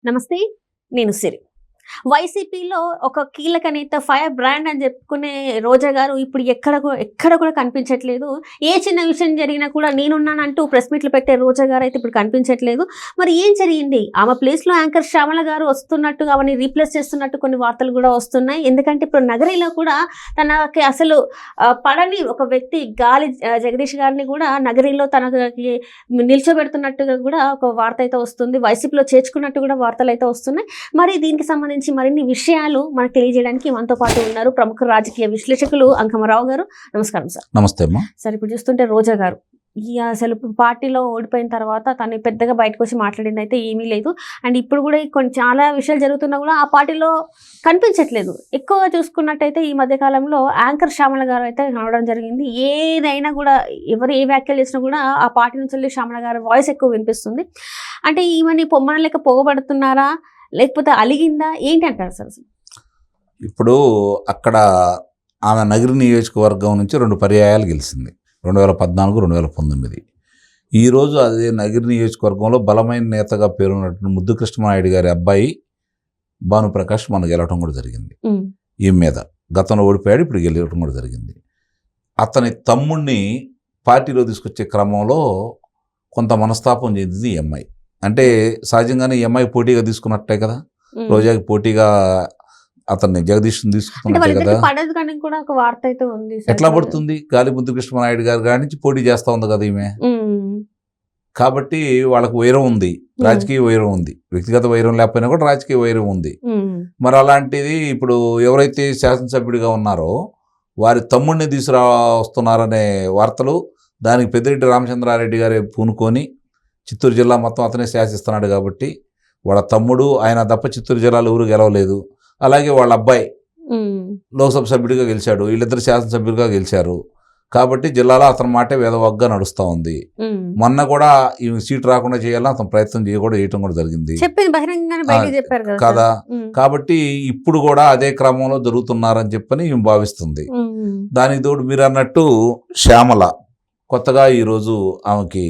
నమస్తే. నేను సిరి. వైసీపీలో ఒక కీలక నేత ఫైర్ బ్రాండ్ అని చెప్పుకునే రోజా గారు ఇప్పుడు ఎక్కడ కూడా కనిపించట్లేదు. ఏ చిన్న విషయం జరిగినా కూడా నేనున్నానంటూ ప్రెస్ మీట్లు పెట్టే రోజా గారు అయితే ఇప్పుడు కనిపించట్లేదు. మరి ఏం జరిగింది? ఆమె ప్లేస్లో యాంకర్ శ్యామల గారు వస్తున్నట్టుగా ఆమెని రీప్లేస్ చేస్తున్నట్టు కొన్ని వార్తలు కూడా వస్తున్నాయి. ఎందుకంటే ఇప్పుడు నగరిలో కూడా తనకి అసలు పడని ఒక వ్యక్తి గాలి జగదీష్ గారిని కూడా నగరిలో తనకి నిల్చోబెడుతున్నట్టుగా కూడా ఒక వార్త అయితే వస్తుంది. వైసీపీలో చేర్చుకున్నట్టు కూడా వార్తలు అయితే వస్తున్నాయి. మరి దీనికి సంబంధించి మరిన్ని విషయాలు మనకు తెలియజేయడానికి మనతో పాటు ఉన్నారు ప్రముఖ రాజకీయ విశ్లేషకులు అంకమరావు గారు. నమస్కారం సార్. నమస్తే అమ్మా. సార్, ఇప్పుడు చూస్తుంటే రోజా గారు అసలు పార్టీలో ఓడిపోయిన తర్వాత తను పెద్దగా బయటకు వచ్చి మాట్లాడింది అయితే ఏమీ లేదు. అండ్ ఇప్పుడు కూడా కొన్ని చాలా విషయాలు జరుగుతున్నా కూడా ఆ పార్టీలో కనిపించట్లేదు. ఎక్కువగా చూసుకున్నట్టయితే ఈ మధ్యకాలంలో యాంకర్ శ్యామల గారు అయితే కనవడం జరిగింది. ఏదైనా కూడా ఎవరు ఏ వ్యాఖ్యలు చేసినా కూడా ఆ పార్టీ నుంచి వెళ్ళి శ్యామల గారి వాయిస్ ఎక్కువ వినిపిస్తుంది. అంటే ఈమెని పొమ్మన లెక్క పోగబడుతున్నారా, లేకపోతే అలిగిందా, ఏంటి అంటారు సార్? ఇప్పుడు అక్కడ ఆమె నగరి నియోజకవర్గం నుంచి 2 పర్యాయాలు గెలిచింది, 2014, 2019. ఈరోజు అదే నగరి నియోజకవర్గంలో బలమైన నేతగా పేరున్నటువంటి ముద్దు కృష్ణమారెడ్డి గారి అబ్బాయి భానుప్రకాష్ మన గెలవటం కూడా జరిగింది. ఈ మీద గతంలో ఓడిపోయాడు, ఇప్పుడు గెలవటం కూడా జరిగింది. అతని తమ్ముడిని పార్టీలో తీసుకొచ్చే క్రమంలో కొంత మనస్తాపం చెందింది ఈ అమ్మాయి. అంటే సహజంగానే ఈ అమ్మాయి పోటీగా తీసుకున్నట్టే కదా, రోజాకి పోటీగా అతన్ని జగదీష్ని తీసుకున్నట్టే కదా. ఎట్లా పడుతుంది? గాలి ముద్దు కృష్ణమారెడ్డి గారి కాడి నుంచి పోటీ చేస్తా ఉంది కదా ఈమె. కాబట్టి వాళ్ళకు వైరం ఉంది, రాజకీయ వైరం ఉంది. వ్యక్తిగత వైరం లేకపోయినా కూడా రాజకీయ వైరం ఉంది. మరి అలాంటిది ఇప్పుడు ఎవరైతే శాసనసభ్యుడిగా ఉన్నారో వారి తమ్ముడిని తీసుకురా వస్తున్నారనే వార్తలు, దానికి పెద్దిరెడ్డి రామచంద్రారెడ్డి గారే పూనుకొని చిత్తూరు జిల్లా మొత్తం అతనే శాసిస్తున్నాడు కాబట్టి వాళ్ళ తమ్ముడు ఆయన తప్ప చిత్తూరు జిల్లాలో ఎవరు గెలవలేదు. అలాగే వాళ్ళ అబ్బాయి లోక్సభ సభ్యుడిగా గెలిచాడు, వీళ్ళిద్దరు శాసనసభ్యులుగా గెలిచారు. కాబట్టి జిల్లాలో అతని మాటే వేదవాగ్గా నడుస్తూ ఉంది. మొన్న కూడా ఈ సీట్ రాకుండా చేయాలని అతను ప్రయత్నం చేయడం కూడా జరిగింది కదా. కాబట్టి ఇప్పుడు కూడా అదే క్రమంలో జరుగుతున్నారని చెప్పని ఈమె భావిస్తుంది. దానికి తోడు మీరు అన్నట్టు శ్యామల కొత్తగా ఈరోజు ఆమెకి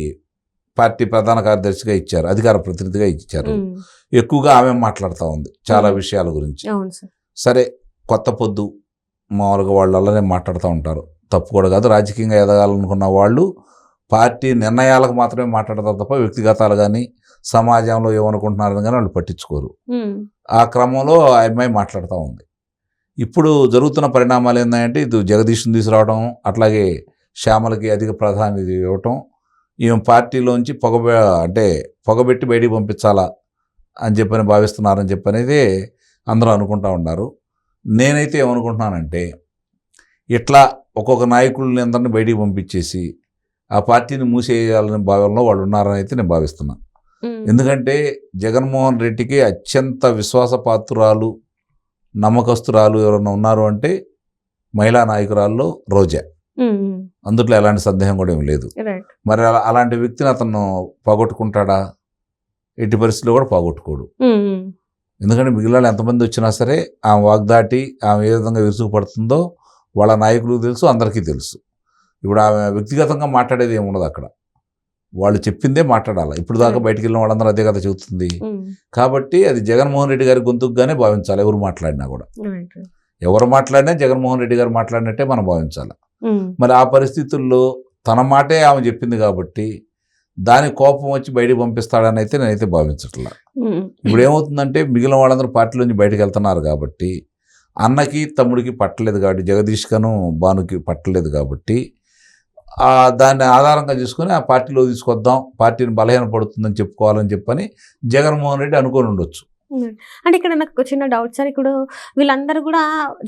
పార్టీ ప్రధాన కార్యదర్శిగా ఇచ్చారు, అధికార ప్రతినిధిగా ఇచ్చారు. ఎక్కువగా ఆమె మాట్లాడుతూ ఉంది చాలా విషయాల గురించి. సరే, కొత్త పొద్దు మామూలుగా వాళ్ళు అలానే మాట్లాడుతూ ఉంటారు, తప్పు కూడా కాదు. రాజకీయంగా ఎదగాలనుకున్న వాళ్ళు పార్టీ నిర్ణయాలకు మాత్రమే మాట్లాడతారు తప్ప వ్యక్తిగతాలు కానీ సమాజంలో ఏమనుకుంటున్నారని కానీ వాళ్ళు పట్టించుకోరు. ఆ క్రమంలో ఆ అమ్మాయి మాట్లాడుతూ ఉంది. ఇప్పుడు జరుగుతున్న పరిణామాలు ఏంటంటే ఇది జగదీష్ని తీసుకురావడం, అట్లాగే శ్యామలకి అధిక ప్రాధాన్యత ఇవ్వటం, ఈమె పార్టీలోంచి పొగబెట్టి బయటికి పంపించాలా అని చెప్పని భావిస్తున్నారని చెప్పనేది అందరూ అనుకుంటా ఉన్నారు. నేనైతే ఏమనుకుంటున్నానంటే ఇట్లా ఒక్కొక్క నాయకుల్ని అందరినీ బయటికి పంపించేసి ఆ పార్టీని మూసేయాలనే భావనలో వాళ్ళు ఉన్నారని అయితే నేను భావిస్తున్నాను. ఎందుకంటే జగన్మోహన్ రెడ్డికి అత్యంత విశ్వాసపాత్రురాలు, నమ్మకస్తురాలు ఎవరైనా ఉన్నారు అంటే మహిళా నాయకురాల్లో రోజా. అందుట్లో ఎలాంటి సందేహం కూడా ఏం లేదు. మరి అలాంటి వ్యక్తిని అతను పోగొట్టుకుంటాడా? ఎట్టి పరిస్థితుల్లో కూడా పోగొట్టుకోడు. ఎందుకంటే మిగిలిన ఎంతమంది వచ్చినా సరే ఆమె వాగ్దాటి ఆమె ఏ విధంగా విరుచుకుపడుతుందో వాళ్ళ నాయకులకు తెలుసు, అందరికీ తెలుసు. ఇప్పుడు ఆమె వ్యక్తిగతంగా మాట్లాడేది ఏముండదు అక్కడ, వాళ్ళు చెప్పిందే మాట్లాడాలి. ఇప్పుడు దాకా బయటికి వెళ్ళిన వాళ్ళందరూ అదే కదా చెబుతుంది. కాబట్టి అది జగన్మోహన్ రెడ్డి గారి గొంతుకుగానే భావించాలి. ఎవరు మాట్లాడినా కూడా, ఎవరు మాట్లాడినా జగన్మోహన్ రెడ్డి గారు మాట్లాడినట్టే మనం భావించాలి. మరి ఆ పరిస్థితుల్లో తన మాటే ఆమె చెప్పింది కాబట్టి దాని కోపం వచ్చి బయటికి పంపిస్తాడని అయితే నేనైతే భావించట్లా. ఇప్పుడు ఏమవుతుందంటే మిగిలిన వాళ్ళందరూ పార్టీలోంచి బయటకు వెళ్తున్నారు కాబట్టి అన్నకి తమ్ముడికి పట్టలేదు కాబట్టి, జగదీష్కను భానుకి పట్టలేదు కాబట్టి దాన్ని ఆధారంగా చేసుకుని ఆ పార్టీలో తీసుకొద్దాం, పార్టీని బలహీనపడుతుందని చెప్పుకోవాలని చెప్పని జగన్మోహన్ రెడ్డి అనుకొని ఉండొచ్చు. అంటే ఇక్కడ నాకు చిన్న డౌట్ సార్. ఇప్పుడు వీళ్ళందరూ కూడా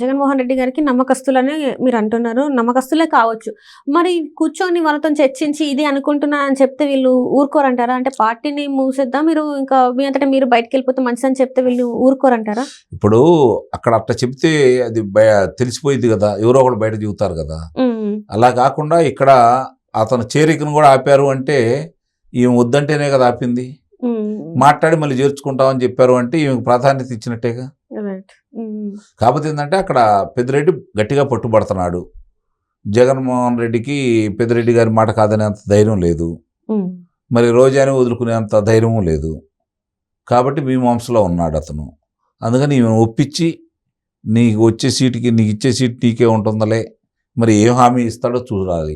జగన్మోహన్ రెడ్డి గారికి నమ్మకస్తులని మీరు అంటున్నారు, నమ్మకస్తులే కావచ్చు. మరి కూర్చొని వాళ్ళతో చర్చించి ఇది అనుకుంటున్నా అని చెప్తే వీళ్ళు ఊరుకోరంటారా? అంటే పార్టీని మూసేద్దాం, మీరు ఇంకా మీ అంతటా మీరు బయటకు వెళ్ళిపోతే మంచిదని చెప్తే వీళ్ళు ఊరుకోరంటారా? ఇప్పుడు అక్కడ అట్లా చెప్తే అది తెలిసిపోయింది కదా, ఎవరో ఒకరు బయట చెబుతారు కదా. అలా కాకుండా ఇక్కడ అతను చేరికను కూడా ఆపారు అంటే ఈమె వద్దంటేనే కదా ఆపింది. మాట్లాడి మళ్ళీ చేర్చుకుంటామని చెప్పారు అంటే ఈమెకు ప్రాధాన్యత ఇచ్చినట్టేగా. కాకపోతే ఏంటంటే అక్కడ పెద్దిరెడ్డి గట్టిగా పట్టుబడుతున్నాడు. జగన్మోహన్ రెడ్డికి పెద్దిరెడ్డి గారి మాట కాదనేంత ధైర్యం లేదు, మరి రోజాని వదులుకునేంత ధైర్యం లేదు. కాబట్టి మీమాంసలో ఉన్నాడు అతను. అందుకని ఈమెను ఒప్పించి నీకు వచ్చే సీటుకి నీకు ఇచ్చే సీట్ నీకే ఉంటుందలే, మరి ఏం హామీ ఇస్తాడో చూడాలి,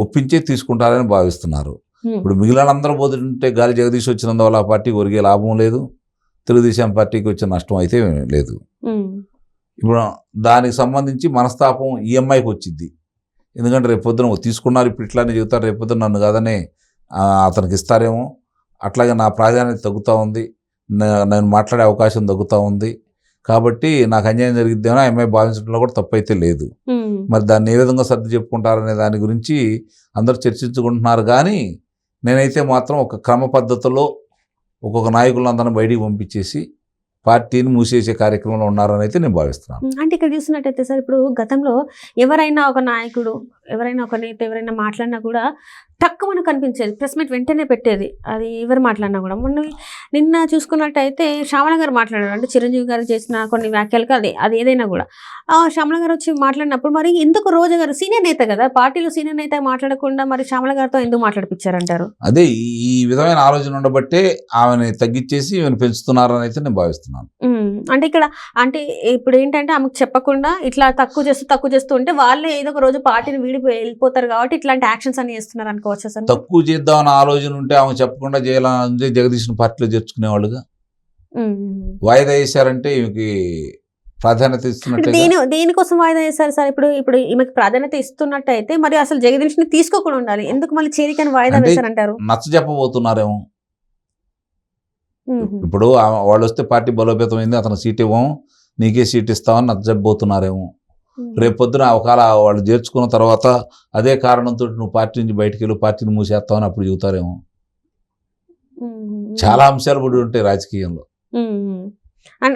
ఒప్పించే తీసుకుంటారని భావిస్తున్నారు. ఇప్పుడు మిగిలిన అందరూ పోతుంటే గాలి జగదీష్ వచ్చినందువల్ల ఆ పార్టీకి ఒరిగే లాభం లేదు, తెలుగుదేశం పార్టీకి వచ్చే నష్టం అయితే లేదు. ఇప్పుడు దానికి సంబంధించి మనస్తాపం ఈ అమ్మాయికి వచ్చింది. ఎందుకంటే రేపొద్దున తీసుకున్నారు, ఇప్పుడు ఇట్లానే చెబుతారు, రేపొద్దున నన్ను కాదనే అతనికి ఇస్తారేమో, అట్లాగే నా ప్రాధాన్యత తగ్గుతూ ఉంది, నేను మాట్లాడే అవకాశం తగ్గుతూ ఉంది, కాబట్టి నాకు అన్యాయం జరిగిద్దేమో ఆ అమ్మాయి భావించడంలో కూడా తప్పు అయితే లేదు. మరి దాన్ని ఏ విధంగా సర్ది చెప్పుకుంటారనే దాని గురించి అందరూ చర్చించుకుంటున్నారు. కానీ నేనైతే మాత్రం ఒక క్రమ పద్ధతిలో ఒక్కొక్క నాయకులందరినీ బయటికి పంపించేసి పార్టీని మూసేసే కార్యక్రమంలో ఉన్నారని అయితే నేను భావిస్తున్నాను. అంటే ఇక్కడ చూసినట్టయితే సార్, ఇప్పుడు గతంలో ఎవరైనా ఒక నాయకుడు, ఎవరైనా ఒక నేత ఎవరైనా మాట్లాడినా కూడా తక్కువ మనకు కనిపించేది, ప్రెస్ మీట్ వెంటనే పెట్టేది, అది ఎవరు మాట్లాడినా కూడా. నిన్న చూసుకున్నట్టయితే శ్యామల గారు మాట్లాడారు, అంటే చిరంజీవి గారు చేసిన కొన్ని వ్యాఖ్యలకు అది ఏదైనా కూడా శ్యామల గారు వచ్చి మాట్లాడినప్పుడు మరి ఎందుకు రోజా గారు సీనియర్ నేత కదా, పార్టీలో సీనియర్ నేత మాట్లాడకుండా మరి శ్యామల గారితో ఎందుకు మాట్లాడిపించారంటారు? అదే ఈ విధమైన ఆలోచన ఉండబట్టే ఆమెను తగ్గించేసి ఈమెను పెంచుతున్నారని అయితే నేను భావిస్తున్నాను. అంటే ఇక్కడ అంటే ఇప్పుడు ఏంటంటే ఆమెకు చెప్పకుండా ఇట్లా తక్కువ చేస్తూ ఉంటే వాళ్ళే ఏదో ఒక రోజు పార్టీని వెళ్ళిపోతారు కాబట్టి ఇట్లాంటి యాక్షన్స్ అన్ని చేస్తున్నారు అనుకోవచ్చు. తక్కువ చేద్దామన్న ఆలోచన ఉంటే ఆమె చెప్పకుండా చేయాలని జగదీష్ని పార్టీలో చేర్చుకునేవాళ్ళుగా. వాయిదా వేశారంటే ఈమెకి ప్రాధాన్యత ఇస్తున్నట్టు. దేనికోసం వాయిదా చేశారు సార్? ఇప్పుడు ఈమెకి ప్రాధాన్యత ఇస్తున్నట్టయితే మరి అసలు జగదీష్ని తీసుకోకుండా ఉండాలి, ఎందుకు మళ్ళీ చేరికని వాయిదా వేశారంటారు? నచ్చ చెప్పబోతున్నారేమో. ఇప్పుడు వాళ్ళు వస్తే పార్టీ బలోపేతమైంది, అతను సీట్ ఇవ్వము, నీకే సీట్ ఇస్తామని నచ్చ చెప్పబోతున్నారేమో. రేపొద్దున ఒకవేళ వాళ్ళు చేర్చుకున్న తర్వాత అదే కారణంతో నువ్వు పార్టీ నుంచి బయటికి వెళ్ళి పార్టీని మూసేస్తావని అప్పుడు చెబుతారేమో. చాలా అంశాలు పడి ఉంటాయి రాజకీయంలో.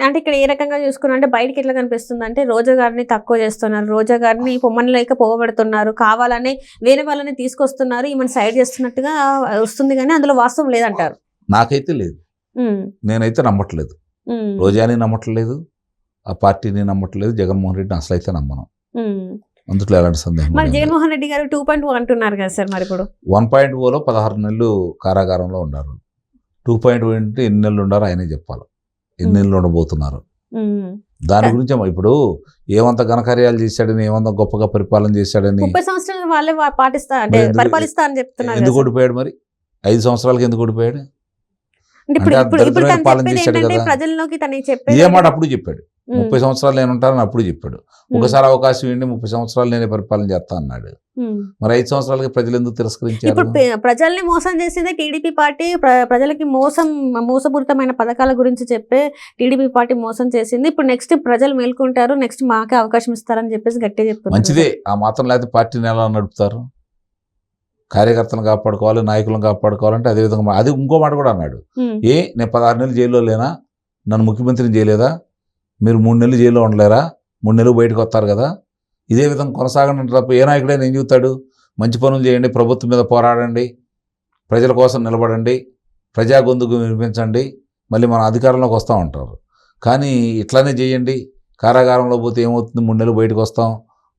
అంటే ఇక్కడ ఏ రకంగా చూసుకున్నా అంటే బయటకి ఎట్లా కనిపిస్తుంది అంటే రోజా గారిని తక్కువ చేస్తున్నారు, రోజా గారిని పొమ్మని లేక పోగబెడుతున్నారు, కావాలని వేరే వాళ్ళని తీసుకొస్తున్నారు, ఈమెను సైడ్ చేస్తున్నట్టుగా వస్తుంది, కానీ అందులో వాస్తవం లేదంటారు. నాకైతే లేదు, నేనైతే నమ్మట్లేదు, రోజాని నమ్మట్లేదు, ఆ పార్టీని నమ్మట్లేదు, జగన్మోహన్ రెడ్డిని అసలు అయితే నమ్మను. అందులో ఎలాంటి సందేహం. మరి జగన్మోహన్ రెడ్డి గారు 2.0 అంటున్నారు కదా సార్, మరి ఇప్పుడు 1.0లో 16 నెలలు కారాగారంలో ఉన్నారు. 2.0 అంటే ఎన్ని నెలలు ఉండారో ఆయనే చెప్పాలి, ఎన్ని నెలలు ఉండబోతున్నారు. దాని గురించి ఇప్పుడు ఏమంత ఘనకార్యాలు చేశాడని, ఏమంత గొప్పగా పరిపాలన చేశాడని 30 సంవత్సరాలు వాళ్ళే పరిపాలిస్తా అని చెప్తున్నారు. ఎందుకు ఓడిపోయాడు మరి? 5 సంవత్సరాలకి ఎందుకు ఓడిపోయాడు? ఏ మాట అప్పుడు చెప్పాడు, 30 సంవత్సరాలు నేను ఉంటానని అప్పుడు చెప్పాడు. ఒకసారి అవకాశం ఏంటి, 30 సంవత్సరాలు నేనే పరిపాలన చేస్తా అన్నాడు. మరి 5 సంవత్సరాలకి ప్రజలు ఎందుకు తిరస్కరించారు? ఇప్పుడు ప్రజల్ని మోసం చేసేదే టీడీపీ పార్టీ. ప్రజలకి మోసపూరితమైన పథకాల గురించి చెప్పే టీడీపీ పార్టీ మోసం చేసింది. ఇప్పుడు నెక్స్ట్ ప్రజలు మేల్కొంటారు, నెక్స్ట్ మాకే అవకాశం ఇస్తారని చెప్పేసి గట్టిగా చెప్తున్నారు. మంచిదే, ఆ మాత్రం లేకపోతే పార్టీని ఎలా నడుపుతారు? కార్యకర్తలను కాపాడుకోవాలి, నాయకులను కాపాడుకోవాలంటే అదే విధంగా. అది ఇంకో మాట కూడా అన్నాడు, నేను 16 నెలలు జైల్లో లేనా, నన్ను ముఖ్యమంత్రిని చేయలేదా, మీరు 3 నెలలు జైల్లో ఉండలేరా, 3 నెలలు బయటకు వస్తారు కదా, ఇదే విధంగా కొనసాగండి తప్ప ఏ నాయకుడైనా ఏం చెబుతాడు? మంచి పనులు చేయండి, ప్రభుత్వం మీద పోరాడండి, ప్రజల కోసం నిలబడండి, ప్రజా గొంతుకు వినిపించండి, మళ్ళీ మన అధికారంలోకి వస్తూ ఉంటారు. కానీ ఇట్లానే చేయండి, కారాగారంలో పోతే ఏమవుతుంది, 3 నెలలు బయటకు వస్తాం,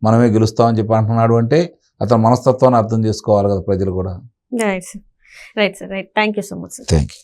మనమే గెలుస్తామని చెప్పి అంటున్నాడు అంటే అతని మనస్తత్వాన్ని అర్థం చేసుకోవాలి కదా ప్రజలు కూడా. Right sir, thank you so much sir. Thank you.